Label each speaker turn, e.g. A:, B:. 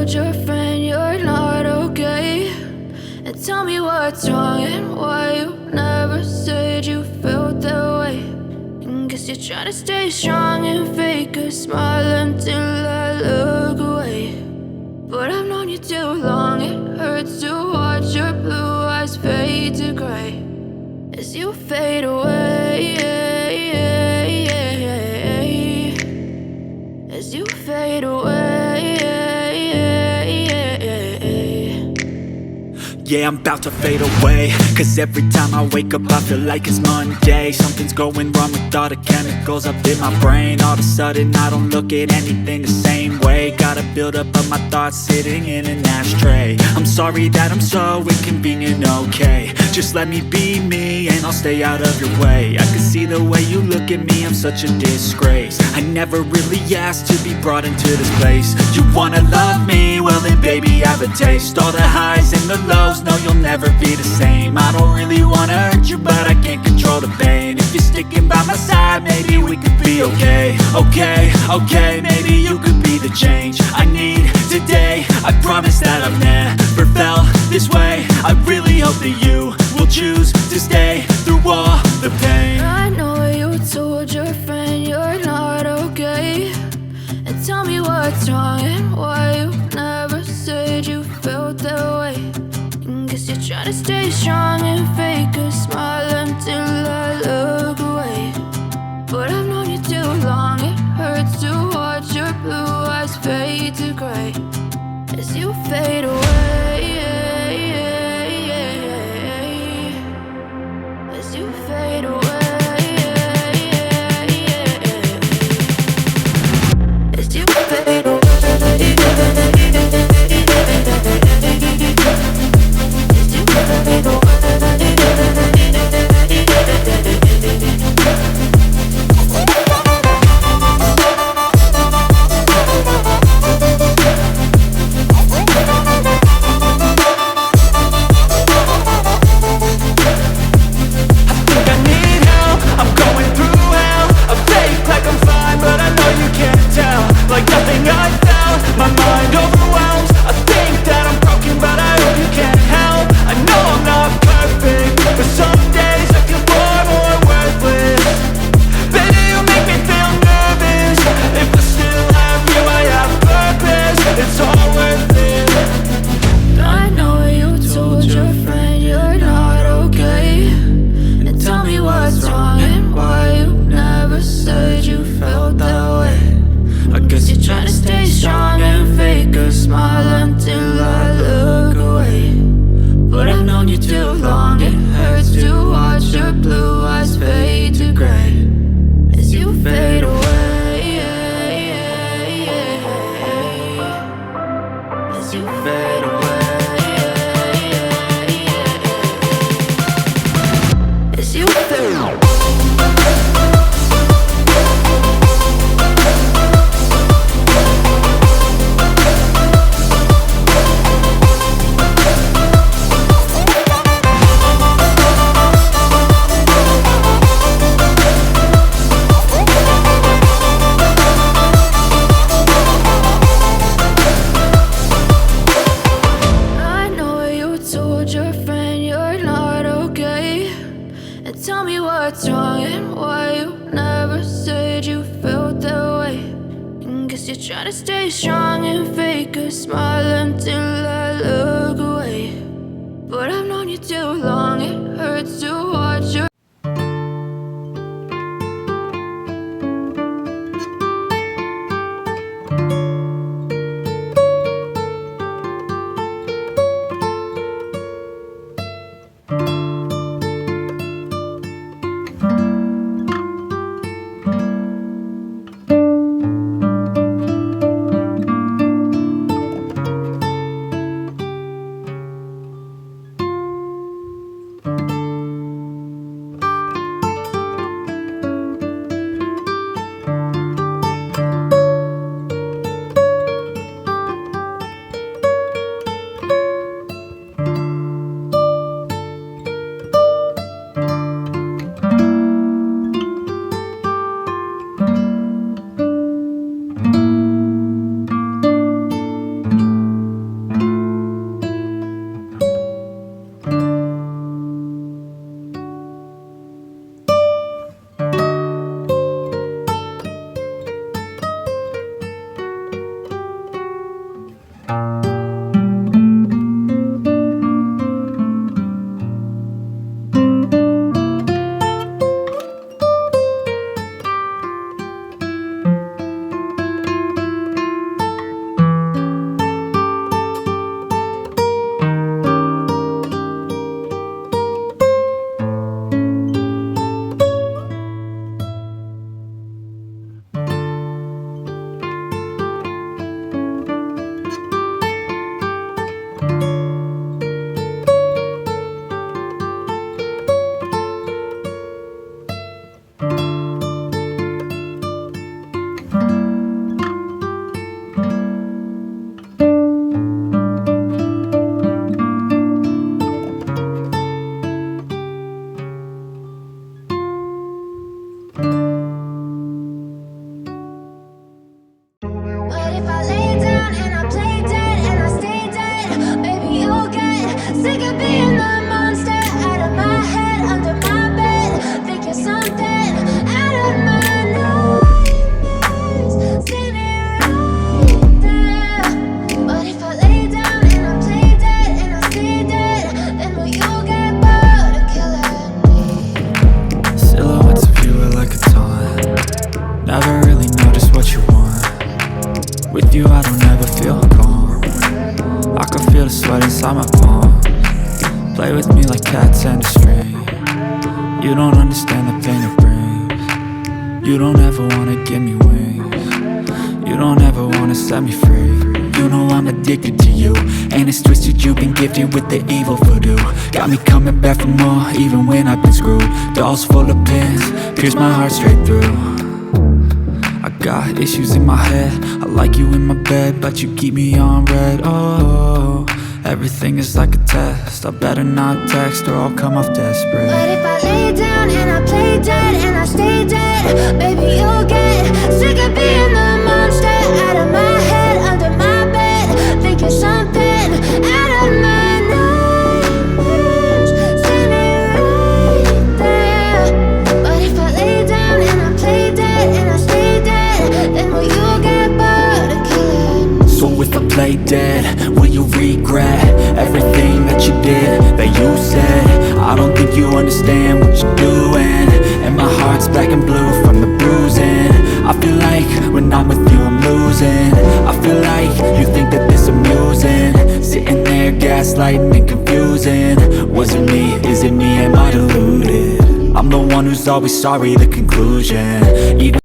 A: told your friend you're not okay? And tell me what's wrong and why you never said you felt that way. And guess you're trying to stay strong and fake a smile until I look away. But I've known you too long, it hurts to watch your blue eyes fade to gray as you fade away, as you fade away.
B: Yeah, I'm about to fade away, cause every time I wake up I feel like it's Monday. Something's going wrong with all the chemicals up in my brain. All of a sudden I don't look at anything the same way. Gotta build up of my thoughts sitting in an ashtray. I'm sorry that I'm so inconvenient, okay? Just let me be me and I'll stay out of your way. I can see the way you look at me, I'm such a disgrace. I never really asked to be brought into this place. You wanna love me? Well then baby, have a taste. All the highs and the lows, no, you'll never be the same. I don't really wanna hurt you, but I can't control the pain. If you're sticking by my side, maybe we could be okay. Okay, maybe you could be the change I need today. I promise that I've never felt this way. I really hope that you will choose to stay through all the pain.
A: I know you told your friend you're not okay. And tell me what's wrong and why you never said you felt that way. And guess you're trying to stay strong and fake a smile until I look away. But I've known you too long, it hurts to watch your blue eyes fade to gray as you fade away, as you fade away. As you fade away, as you fade away.
B: Like nothing I found, my mind overwhelms. I think that I'm broken, but I hope you can't help. I know I'm not perfect, but some days I feel far more worthless. Baby, you make me feel nervous. If I still have you, I have purpose. It's all worth it.
A: I know you told your friend you're not okay. And tell me what's wrong and why you never said you felt that way. I guess you're trying to stay strong and fake a smile until I look away. But I've known you too long, it hurts to watch your blue eyes fade to gray as you fade away, as you fade away, as you fade away. Tell me what's wrong and why you never said you felt that way. And guess you're trying to stay strong and fake a smile until I look away. But I've known you too long, it hurts to watch your
B: you, I don't ever feel calm. I can feel the sweat inside my palms. Play with me like cats and a string. You don't understand the pain it brings. You don't ever wanna give me wings. You don't ever wanna set me free. You know I'm addicted to you, and it's twisted, you've been gifted with the evil voodoo. Got me coming back for more, even when I've been screwed. Dolls full of pins, pierce my heart straight through. I got issues in my head, I like you in my bed, but you keep me on red. Oh, everything is like a test, I better not text or I'll come off desperate.
A: But if I lay down and I play dead and I stay dead, baby, you'll get sick of being the monster out of my head, under my bed, thinking something out of my nightmares, standing right there. But if I lay down and I play dead and I stay dead, then will you get bored of killing?
B: So if I play dead, will you regret everything that you did, that you said? I don't think you understand what you're doing, and my heart's black and blue from the bruising. I feel like when I'm with you I'm losing. I feel like you think that this amusing, sitting there gaslighting and confusing. Was it me? Is it me? Am I deluded? I'm the one who's always sorry, the conclusion. Even